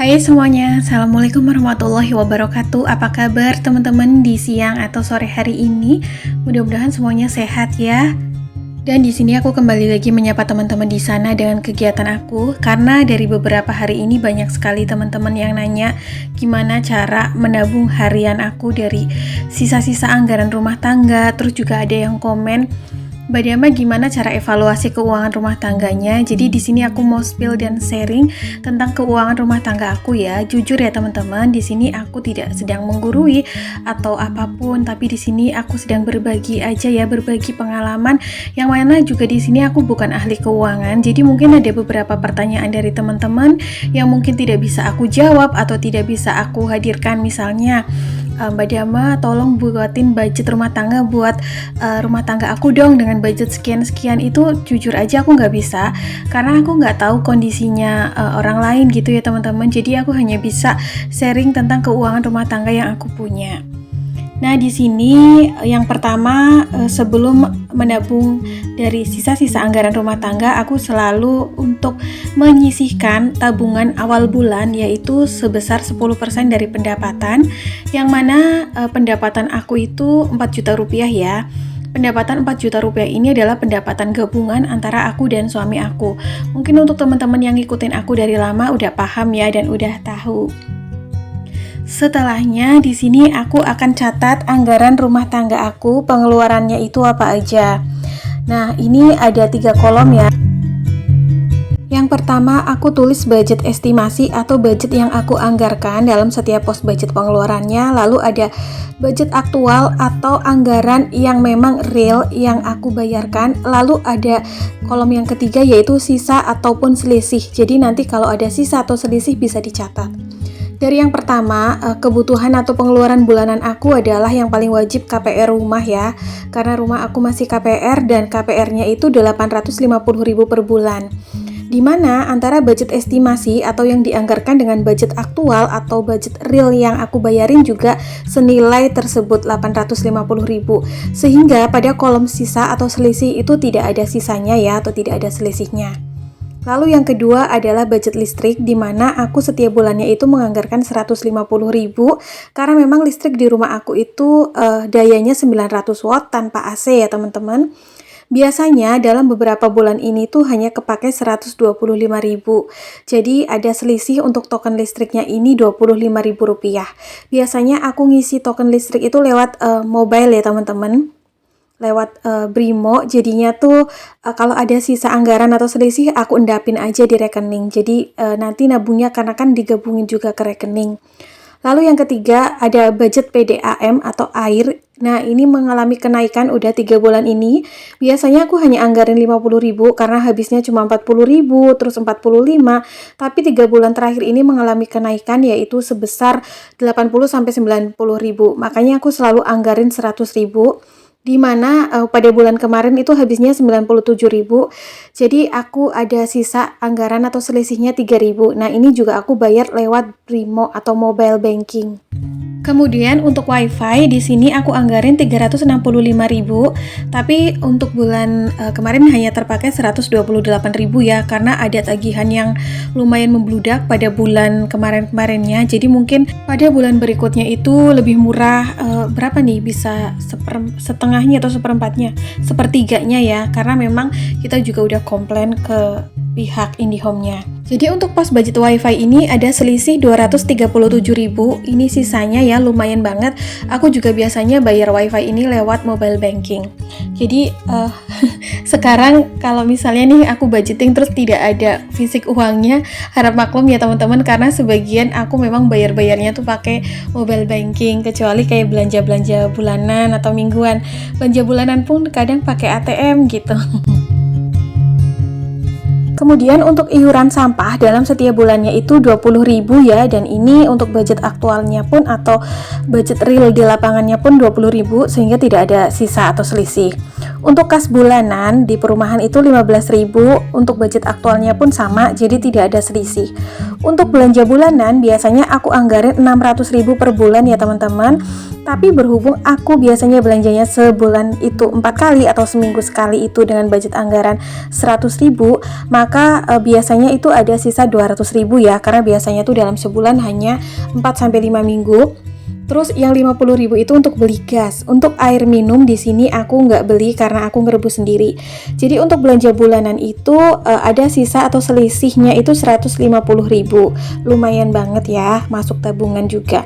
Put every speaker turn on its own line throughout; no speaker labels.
Hai semuanya, Assalamualaikum warahmatullahi wabarakatuh. Apa kabar teman-teman di siang atau sore hari ini? Mudah-mudahan semuanya sehat ya. Dan di sini aku kembali lagi menyapa teman-teman di sana dengan kegiatan aku, karena dari beberapa hari ini banyak sekali teman-teman yang nanya gimana cara menabung harian aku dari sisa-sisa anggaran rumah tangga. Terus juga ada yang komen, Mbak Diama gimana cara evaluasi keuangan rumah tangganya. Jadi di sini aku mau spill dan sharing tentang keuangan rumah tangga aku ya. Jujur ya teman-teman, di sini aku tidak sedang menggurui atau apapun, tapi di sini aku sedang berbagi aja ya, berbagi pengalaman yang mana juga di sini aku bukan ahli keuangan. Jadi mungkin ada beberapa pertanyaan dari teman-teman yang mungkin tidak bisa aku jawab atau tidak bisa aku hadirkan. Misalnya, Mbak Diama tolong buatin budget rumah tangga buat rumah tangga aku dong dengan budget sekian-sekian. Itu jujur aja aku nggak bisa, karena aku nggak tahu kondisinya orang lain gitu ya teman-teman. Jadi aku hanya bisa sharing tentang keuangan rumah tangga yang aku punya. Nah, di sini yang pertama, sebelum menabung dari sisa-sisa anggaran rumah tangga, aku selalu untuk menyisihkan tabungan awal bulan, yaitu sebesar 10% dari pendapatan, yang mana pendapatan aku itu 4 juta rupiah ya. Pendapatan 4 juta rupiah ini adalah pendapatan gabungan antara aku dan suami aku. Mungkin untuk teman-teman yang ngikutin aku dari lama udah paham ya dan udah tahu. Setelahnya di sini aku akan catat anggaran rumah tangga aku, pengeluarannya itu apa aja. Nah, ini ada 3 kolom ya. Yang pertama, aku tulis budget estimasi atau budget yang aku anggarkan dalam setiap pos budget pengeluarannya. Lalu ada budget aktual atau anggaran yang memang real yang aku bayarkan. Lalu ada kolom yang ketiga yaitu sisa ataupun selisih. Jadi nanti kalau ada sisa atau selisih bisa dicatat. Dari yang pertama, kebutuhan atau pengeluaran bulanan aku adalah yang paling wajib KPR rumah ya. Karena rumah aku masih KPR dan KPR-nya itu 850.000 per bulan. Di mana antara budget estimasi atau yang dianggarkan dengan budget aktual atau budget real yang aku bayarin juga senilai tersebut 850.000. Sehingga pada kolom sisa atau selisih itu tidak ada sisanya ya, atau tidak ada selisihnya. Lalu yang kedua adalah budget listrik, di mana aku setiap bulannya itu menganggarkan 150.000 karena memang listrik di rumah aku itu dayanya 900 watt tanpa AC ya teman-teman. Biasanya dalam beberapa bulan ini tuh hanya kepake 125.000. Jadi ada selisih untuk token listriknya ini 25.000 rupiah. Biasanya aku ngisi token listrik itu lewat mobile ya teman-teman, lewat Brimo. Jadinya tuh kalau ada sisa anggaran atau selisih aku endapin aja di rekening. Jadi nanti nabungnya karena kan digabungin juga ke rekening. Lalu yang ketiga ada budget PDAM atau air. Nah, ini mengalami kenaikan udah 3 bulan ini. Biasanya aku hanya anggarin 50.000 karena habisnya cuma 40.000, terus 45. Tapi 3 bulan terakhir ini mengalami kenaikan yaitu sebesar 80-90.000. Makanya aku selalu anggarin 100.000. Di mana pada bulan kemarin itu habisnya 97.000. Jadi aku ada sisa anggaran atau selisihnya 3.000. Nah, ini juga aku bayar lewat Brimo atau mobile banking. Kemudian untuk wifi di sini aku anggarin 365.000, tapi untuk bulan kemarin hanya terpakai 128.000 ya, karena ada tagihan yang lumayan membludak pada bulan kemarin-kemarinnya. Jadi mungkin pada bulan berikutnya itu lebih murah, berapa nih, bisa setengahnya atau seperempatnya, sepertiganya ya, karena memang kita juga udah komplain ke pihak IndiHome-nya. Jadi untuk pos budget wifi ini ada selisih 237.000. Ini sisanya ya, lumayan banget. Aku juga biasanya bayar wifi ini lewat mobile banking. Jadi sekarang kalau misalnya nih aku budgeting terus tidak ada fisik uangnya, harap maklum ya teman-teman, karena sebagian aku memang bayar-bayarnya tuh pakai mobile banking, kecuali kayak belanja-belanja bulanan atau mingguan. Belanja bulanan pun kadang pakai ATM gitu. Kemudian untuk iuran sampah dalam setiap bulannya itu 20.000 ya, dan ini untuk budget aktualnya pun atau budget real di lapangannya pun 20.000, sehingga tidak ada sisa atau selisih. Untuk kas bulanan di perumahan itu 15.000, untuk budget aktualnya pun sama, jadi tidak ada selisih. Untuk belanja bulanan biasanya aku anggarin 600.000 per bulan ya teman-teman. Tapi berhubung aku biasanya belanjanya sebulan itu 4 kali atau seminggu sekali itu dengan budget anggaran 100.000, maka biasanya itu ada sisa 200.000 ya, karena biasanya tuh dalam sebulan hanya 4-5 minggu. Terus yang 50.000 itu untuk beli gas. Untuk air minum di sini aku nggak beli karena aku ngerebus sendiri. Jadi untuk belanja bulanan itu ada sisa atau selisihnya itu 150.000. Lumayan banget ya, masuk tabungan juga.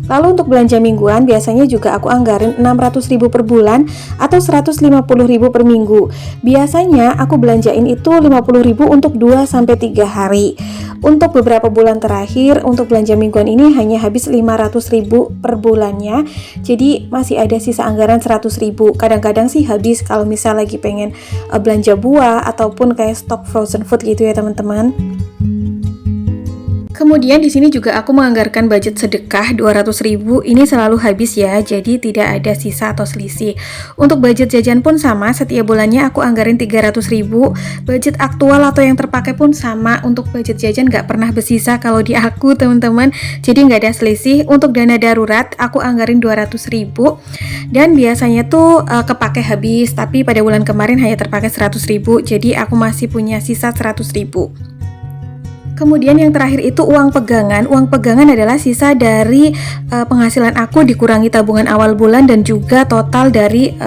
Lalu untuk belanja mingguan biasanya juga aku anggarin 600.000 per bulan atau 150.000 per minggu. Biasanya aku belanjain itu 50.000 untuk 2-3 hari. Untuk beberapa bulan terakhir untuk belanja mingguan ini hanya habis 500.000 per bulannya. Jadi masih ada sisa anggaran 100.000. Kadang-kadang sih habis kalau misal lagi pengen belanja buah ataupun kayak stok frozen food gitu ya teman-teman. Kemudian di sini juga aku menganggarkan budget sedekah 200.000. Ini selalu habis ya, jadi tidak ada sisa atau selisih. Untuk budget jajan pun sama, setiap bulannya aku anggarin 300.000. Budget aktual atau yang terpakai pun sama. Untuk budget jajan nggak pernah bersisa kalau di aku teman-teman. Jadi nggak ada selisih. Untuk dana darurat aku anggarin 200.000. Dan biasanya tuh kepake habis, tapi pada bulan kemarin hanya terpakai 100.000. Jadi aku masih punya sisa 100.000. Kemudian yang terakhir itu uang pegangan. Uang pegangan adalah sisa dari penghasilan aku dikurangi tabungan awal bulan dan juga total dari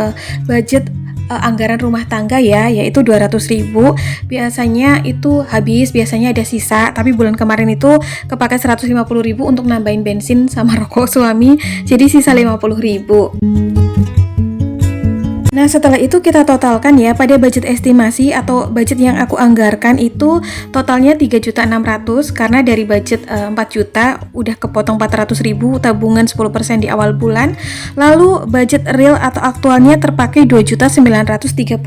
budget anggaran rumah tangga ya, yaitu 200.000. Biasanya itu habis, biasanya ada sisa, tapi bulan kemarin itu kepake 150.000 untuk nambahin bensin sama rokok suami, jadi sisa 50.000. Nah setelah itu kita totalkan ya, pada budget estimasi atau budget yang aku anggarkan itu totalnya 3.600.000 karena dari budget 4 juta udah kepotong 400.000 tabungan 10% di awal bulan. Lalu budget real atau aktualnya terpakai 2.935.000.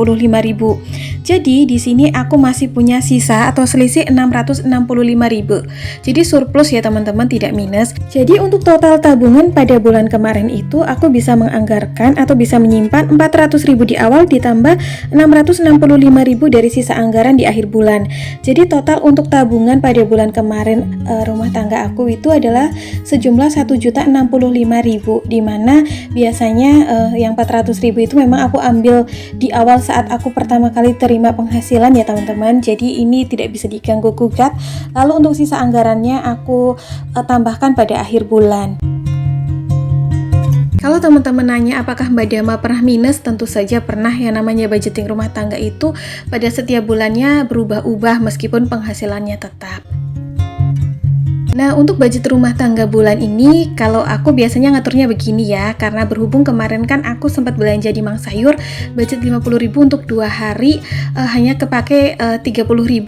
Jadi di sini aku masih punya sisa atau selisih 665.000. Jadi surplus ya teman-teman, tidak minus. Jadi untuk total tabungan pada bulan kemarin itu aku bisa menganggarkan atau bisa menyimpan 400.000 di awal ditambah 665.000 dari sisa anggaran di akhir bulan. Jadi total untuk tabungan pada bulan kemarin rumah tangga aku itu adalah sejumlah 1.065.000, di mana biasanya yang 400.000 itu memang aku ambil di awal saat aku pertama kali terima penghasilan ya teman-teman. Jadi ini tidak bisa diganggu gugat. Lalu untuk sisa anggarannya aku tambahkan pada akhir bulan. Kalau teman-teman nanya apakah Mbak Dama pernah minus, tentu saja pernah. Yang namanya budgeting rumah tangga itu pada setiap bulannya berubah-ubah meskipun penghasilannya tetap. Nah untuk budget rumah tangga bulan ini kalau aku biasanya ngaturnya begini ya, karena berhubung kemarin kan aku sempat belanja di Mang Sayur budget 50.000 untuk 2 hari, hanya kepake 30.000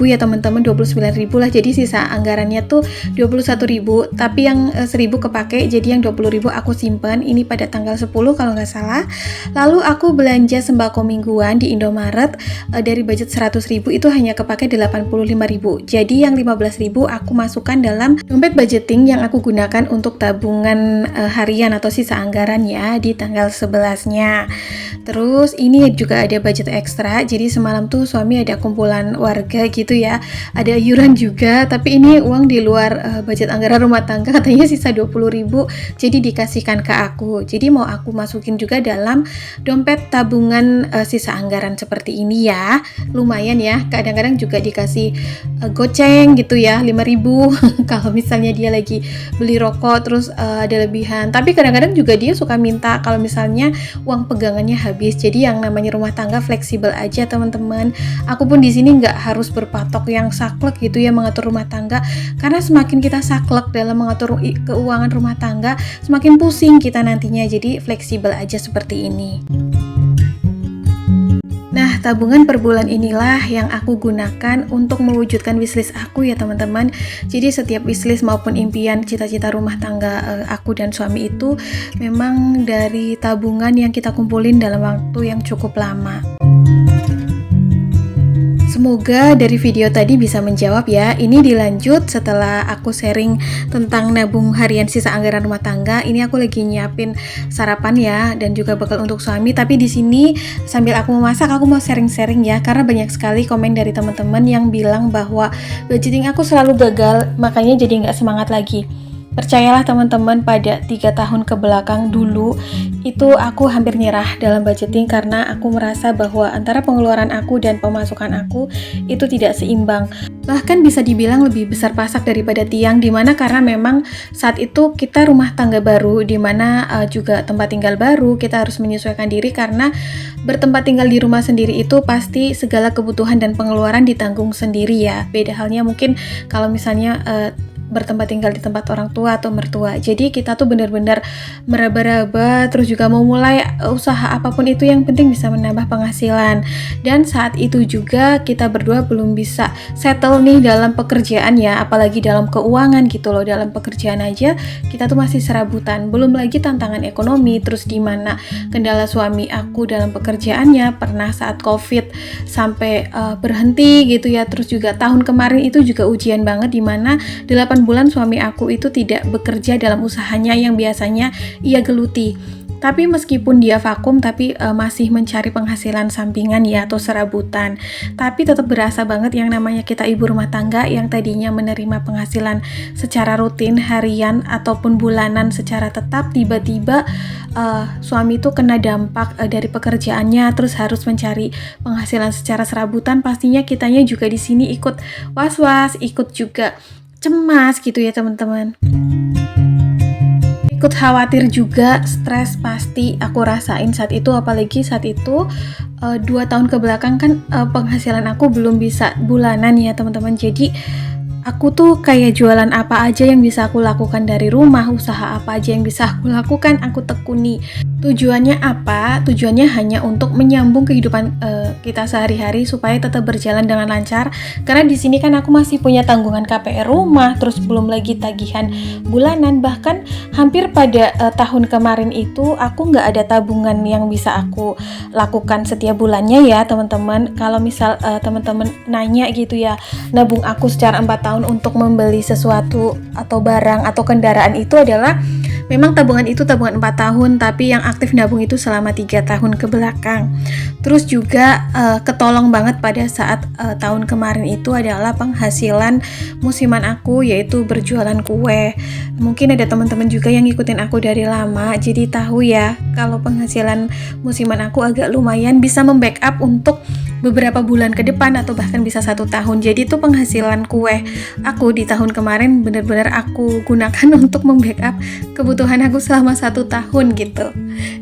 ya teman-teman, 29.000 lah, jadi sisa anggarannya tuh 21.000, tapi yang 1.000 kepake, jadi yang 20.000 aku simpan ini pada tanggal 10 kalau nggak salah. Lalu aku belanja sembako mingguan di Indomaret dari budget 100.000 itu hanya kepake 85.000, jadi yang 15.000 aku masukkan dalam dompet budgeting yang aku gunakan untuk tabungan harian atau sisa anggaran ya di tanggal 11-nya. Terus ini juga ada budget ekstra, jadi semalam tuh suami ada kumpulan warga gitu ya, ada iuran juga, tapi ini uang di luar budget anggaran rumah tangga, katanya sisa 20.000, jadi dikasihkan ke aku. Jadi mau aku masukin juga dalam dompet tabungan sisa anggaran seperti ini ya. Lumayan ya, kadang-kadang juga dikasih goceng gitu ya, 5.000 kalau misalnya dia lagi beli rokok terus ada lebihan. Tapi kadang-kadang juga dia suka minta kalau misalnya uang pegangannya habis. Jadi yang namanya rumah tangga fleksibel aja teman-teman. Aku pun di sini nggak harus berpatok yang saklek gitu ya mengatur rumah tangga, karena semakin kita saklek dalam mengatur keuangan rumah tangga semakin pusing kita nantinya. Jadi fleksibel aja seperti ini. Nah, tabungan per bulan inilah yang aku gunakan untuk mewujudkan wishlist aku ya teman-teman. Jadi setiap wishlist maupun impian cita-cita rumah tangga aku dan suami itu memang dari tabungan yang kita kumpulin dalam waktu yang cukup lama. Semoga dari video tadi bisa menjawab ya. Ini dilanjut setelah aku sharing tentang nabung harian sisa anggaran rumah tangga. Ini aku lagi nyiapin sarapan ya dan juga bekal untuk suami. Tapi di sini sambil aku memasak, aku mau sharing-sharing ya, karena banyak sekali komen dari teman-teman yang bilang bahwa budgeting aku selalu gagal, makanya jadi nggak semangat lagi. Percayalah teman-teman, pada 3 tahun ke belakang dulu itu aku hampir nyerah dalam budgeting karena aku merasa bahwa antara pengeluaran aku dan pemasukan aku itu tidak seimbang. Bahkan bisa dibilang lebih besar pasak daripada tiang, dimana karena memang saat itu kita rumah tangga baru, dimana juga tempat tinggal baru, kita harus menyesuaikan diri karena bertempat tinggal di rumah sendiri itu pasti segala kebutuhan dan pengeluaran ditanggung sendiri ya. Beda halnya mungkin kalau misalnya bertempat tinggal di tempat orang tua atau mertua. Jadi kita tuh benar-benar meraba-raba, terus juga mau mulai usaha apapun itu yang penting bisa menambah penghasilan. Dan saat itu juga kita berdua belum bisa settle nih dalam pekerjaan ya, apalagi dalam keuangan gitu loh. Dalam pekerjaan aja kita tuh masih serabutan, belum lagi tantangan ekonomi, terus dimana kendala suami aku dalam pekerjaannya pernah saat COVID sampai berhenti gitu ya. Terus juga tahun kemarin itu juga ujian banget, dimana 8 bulan suami aku itu tidak bekerja dalam usahanya yang biasanya ia geluti. Tapi meskipun dia vakum, tapi masih mencari penghasilan sampingan ya, atau serabutan. Tapi tetap berasa banget yang namanya kita ibu rumah tangga yang tadinya menerima penghasilan secara rutin, harian ataupun bulanan secara tetap, tiba-tiba suami itu kena dampak dari pekerjaannya, terus harus mencari penghasilan secara serabutan. Pastinya kitanya juga di sini ikut was-was, ikut juga cemas gitu ya teman-teman, ikut khawatir juga, stres pasti aku rasain saat itu. Apalagi saat itu 2 tahun ke belakang kan penghasilan aku belum bisa bulanan ya teman-teman. Jadi aku tuh kayak jualan apa aja yang bisa aku lakukan dari rumah, usaha apa aja yang bisa aku lakukan, aku tekuni. Tujuannya apa? Tujuannya hanya untuk menyambung kehidupan kita sehari-hari supaya tetap berjalan dengan lancar. Karena di sini kan aku masih punya tanggungan KPR rumah, terus belum lagi tagihan bulanan. Bahkan hampir pada tahun kemarin itu aku nggak ada tabungan yang bisa aku lakukan setiap bulannya ya teman-teman. Kalau misal teman-teman nanya gitu ya, nabung aku secara 4 tahun untuk membeli sesuatu atau barang atau kendaraan, itu adalah memang tabungan itu tabungan 4 tahun, tapi yang aktif nabung itu selama 3 tahun ke belakang. Terus juga ketolong banget pada saat tahun kemarin itu adalah penghasilan musiman aku, yaitu berjualan kue. Mungkin ada teman-teman juga yang ngikutin aku dari lama, jadi tahu ya kalau penghasilan musiman aku agak lumayan bisa membackup untuk beberapa bulan ke depan atau bahkan bisa 1 tahun. Jadi itu penghasilan kue aku di tahun kemarin benar-benar aku gunakan untuk membackup kebutuhan aku selama 1 tahun gitu.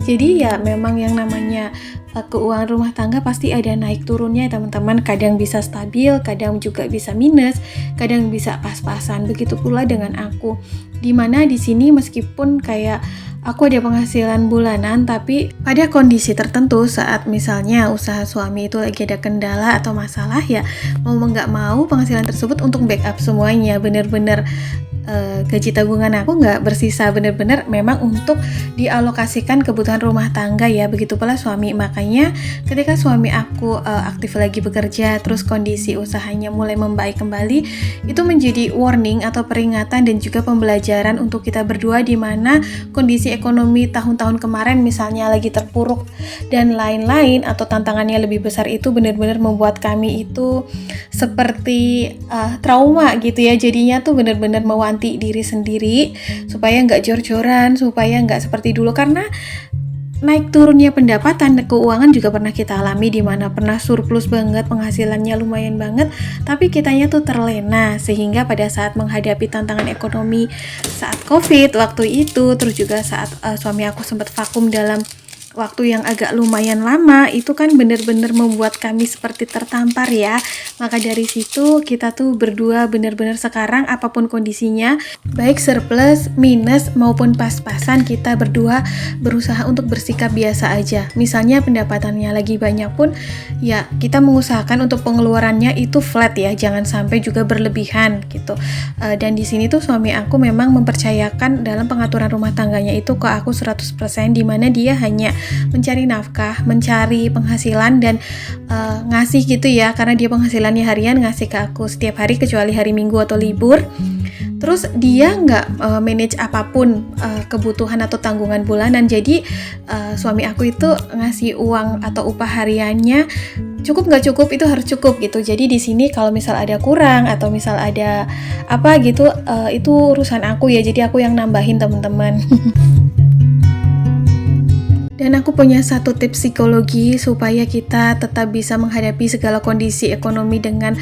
Jadi ya memang yang namanya keuangan rumah tangga pasti ada naik turunnya ya teman-teman. Kadang bisa stabil, kadang juga bisa minus, kadang bisa pas-pasan. Begitu pula dengan aku, dimana di sini meskipun kayak aku ada penghasilan bulanan, tapi pada kondisi tertentu saat misalnya usaha suami itu lagi ada kendala atau masalah, ya mau nggak mau penghasilan tersebut untuk backup semuanya. Bener-bener gaji tabungan aku nggak bersisa, bener-bener memang untuk dialokasikan kebutuhan rumah tangga ya. Begitu pula suami, makanya ketika suami aku aktif lagi bekerja, terus kondisi usahanya mulai membaik kembali, itu menjadi warning atau peringatan dan juga pembelajaran untuk kita berdua, di mana kondisi ekonomi tahun-tahun kemarin misalnya lagi terpuruk dan lain-lain atau tantangannya lebih besar, itu benar-benar membuat kami itu seperti trauma gitu ya. Jadinya tuh benar-benar mewanti diri sendiri supaya nggak jor-joran, supaya nggak seperti dulu. Karena naik turunnya pendapatan keuangan juga pernah kita alami, di mana pernah surplus banget, penghasilannya lumayan banget, tapi kitanya tuh terlena, sehingga pada saat menghadapi tantangan ekonomi saat COVID waktu itu, terus juga saat suami aku sempat vakum dalam waktu yang agak lumayan lama, itu kan bener-bener membuat kami seperti tertampar ya. Maka dari situ kita tuh berdua bener-bener sekarang apapun kondisinya, baik surplus, minus maupun pas-pasan, kita berdua berusaha untuk bersikap biasa aja. Misalnya pendapatannya lagi banyak pun ya kita mengusahakan untuk pengeluarannya itu flat ya, jangan sampai juga berlebihan gitu. Dan di sini tuh suami aku memang mempercayakan dalam pengaturan rumah tangganya itu ke aku 100%, dimana dia hanya mencari nafkah, mencari penghasilan dan ngasih gitu ya, karena dia penghasilannya harian, ngasih ke aku setiap hari kecuali hari Minggu atau libur. Terus dia nggak manage apapun kebutuhan atau tanggungan bulanan. Jadi suami aku itu ngasih uang atau upah hariannya cukup nggak cukup itu harus cukup gitu. Jadi di sini kalau misal ada kurang atau misal ada apa gitu, itu urusan aku ya. Jadi aku yang nambahin teman-teman. Dan aku punya satu tips psikologi supaya kita tetap bisa menghadapi segala kondisi ekonomi dengan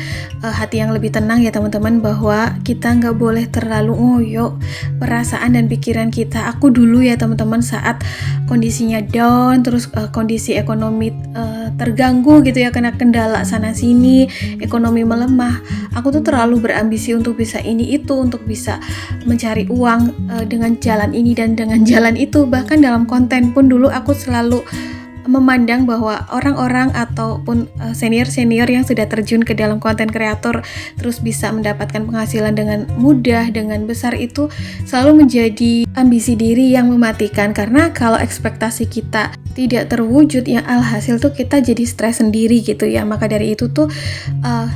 hati yang lebih tenang ya teman-teman, bahwa kita nggak boleh terlalu ngoyo perasaan dan pikiran kita. Aku dulu ya teman-teman saat kondisinya down, terus kondisi ekonomi terganggu gitu ya, kena kendala sana sini, ekonomi melemah. Aku tuh terlalu berambisi untuk bisa ini itu, untuk bisa mencari uang dengan jalan ini dan dengan jalan itu. Bahkan dalam konten pun dulu aku selalu memandang bahwa orang-orang ataupun senior-senior yang sudah terjun ke dalam konten kreator terus bisa mendapatkan penghasilan dengan mudah, dengan besar, itu selalu menjadi ambisi diri yang mematikan. Karena kalau ekspektasi kita tidak terwujud, ya alhasil tuh kita jadi stres sendiri gitu ya. Maka dari itu tuh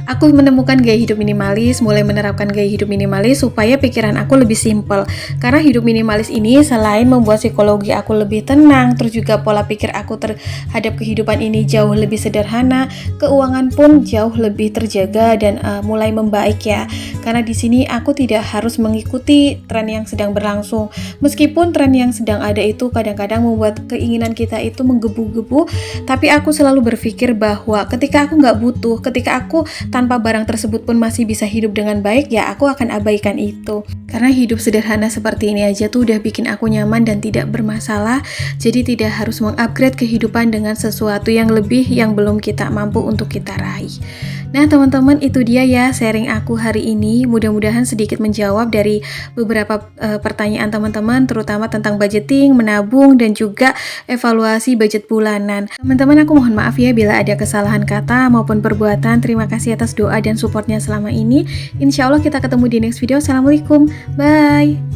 aku menemukan gaya hidup minimalis, mulai menerapkan gaya hidup minimalis supaya pikiran aku lebih simpel. Karena hidup minimalis ini selain membuat psikologi aku lebih tenang, terus juga pola pikir aku terhadap kehidupan ini jauh lebih sederhana, keuangan pun jauh lebih terjaga dan mulai membaik ya. Karena di sini aku tidak harus mengikuti tren yang sedang berlangsung. Meskipun tren yang sedang ada itu kadang-kadang membuat keinginan kita itu menggebu-gebu, tapi aku selalu berpikir bahwa ketika aku nggak butuh, ketika aku tanpa barang tersebut pun masih bisa hidup dengan baik, ya aku akan abaikan itu. Karena hidup sederhana seperti ini aja tuh udah bikin aku nyaman dan tidak bermasalah. Jadi tidak harus mengupgrade kehidupan dengan sesuatu yang lebih yang belum kita mampu untuk kita raih. Nah teman-teman, itu dia ya sharing aku hari ini. Mudah-mudahan sedikit menjawab dari beberapa pertanyaan teman-teman, terutama tentang budgeting, menabung, dan juga evaluasi budget bulanan. Teman-teman, aku mohon maaf ya bila ada kesalahan kata maupun perbuatan. Terima kasih atas doa dan supportnya selama ini. Insya Allah kita ketemu di next video. Assalamualaikum, bye.